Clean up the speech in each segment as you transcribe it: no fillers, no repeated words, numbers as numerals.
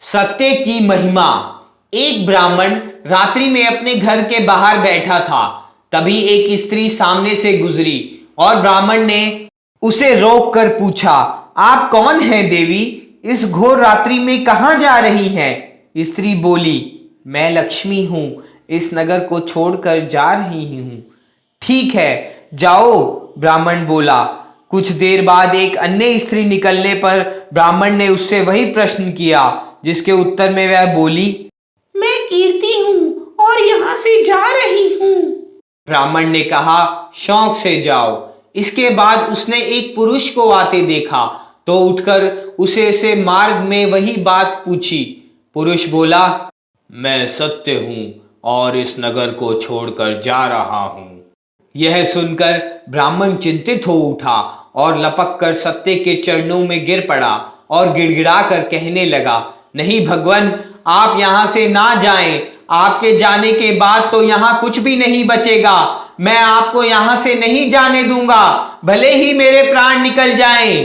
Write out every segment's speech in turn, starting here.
सत्य की महिमा। एक ब्राह्मण रात्रि में अपने घर के बाहर बैठा था। तभी एक स्त्री सामने से गुजरी और ब्राह्मण ने उसे रोक कर पूछा, आप कौन हैं देवी? इस घोर रात्रि में कहाँ जा रही हैं? स्त्री बोली, मैं लक्ष्मी हूं, इस नगर को छोड़कर जा रही हूं। ठीक है, जाओ, ब्राह्मण बोला। कुछ देर बाद एक अन्य स्त्री निकलने पर ब्राह्मण ने उससे वही प्रश्न किया, जिसके उत्तर में वह बोली, मैं कीर्ति हूँ और यहाँ से जा रही हूँ। ब्राह्मण ने कहा, शौक से जाओ। इसके बाद उसने एक पुरुष को आते देखा तो उठकर उसे से मार्ग में वही बात पूछी। पुरुष बोला, मैं सत्य हूँ और इस नगर को छोड़कर जा रहा हूँ। यह सुनकर ब्राह्मण चिंतित हो उठा और लपक कर सत्य के चरणों में गिर पड़ा और गिड़गिड़ा कर कहने लगा, नहीं भगवान, आप यहाँ से ना जाएं। आपके जाने के बाद तो यहाँ कुछ भी नहीं बचेगा। मैं आपको यहाँ से नहीं जाने दूंगा, भले ही मेरे प्राण निकल जाएं।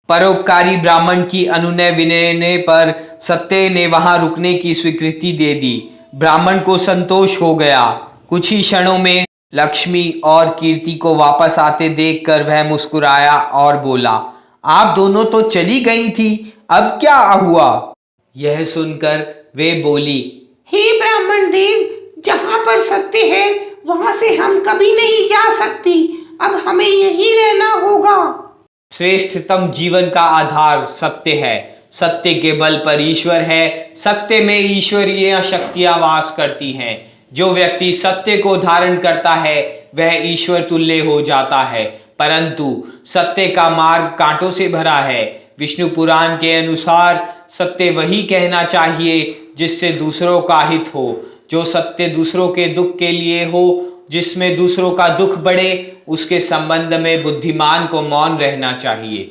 परोपकारी ब्राह्मण की अनुनय विनय पर सत्य ने वहां रुकने की स्वीकृति दे दी। ब्राह्मण को संतोष हो गया। कुछ ही क्षणों में लक्ष्मी और कीर्ति को वापस आते देखकर वह मुस्कुराया और बोला, आप दोनों तो चली गई थी, अब क्या हुआ? यह सुनकर वे बोली, हे ब्राह्मण देव, जहाँ पर सत्य है वहाँ से हम कभी नहीं जा सकती। अब हमें यहीं रहना होगा। श्रेष्ठतम जीवन का आधार सत्य है। सत्य के बल पर ईश्वर है। सत्य में ईश्वरीय शक्तियां वास करती हैं। जो व्यक्ति सत्य को धारण करता है वह ईश्वर तुल्य हो जाता है। परंतु सत्य का मार्ग कांटों से भरा है। विष्णु पुराण के अनुसार सत्य वही कहना चाहिए जिससे दूसरों का हित हो, जो सत्य दूसरों के दुख के लिए हो। जिसमें दूसरों का दुख बढ़े उसके संबंध में बुद्धिमान को मौन रहना चाहिए।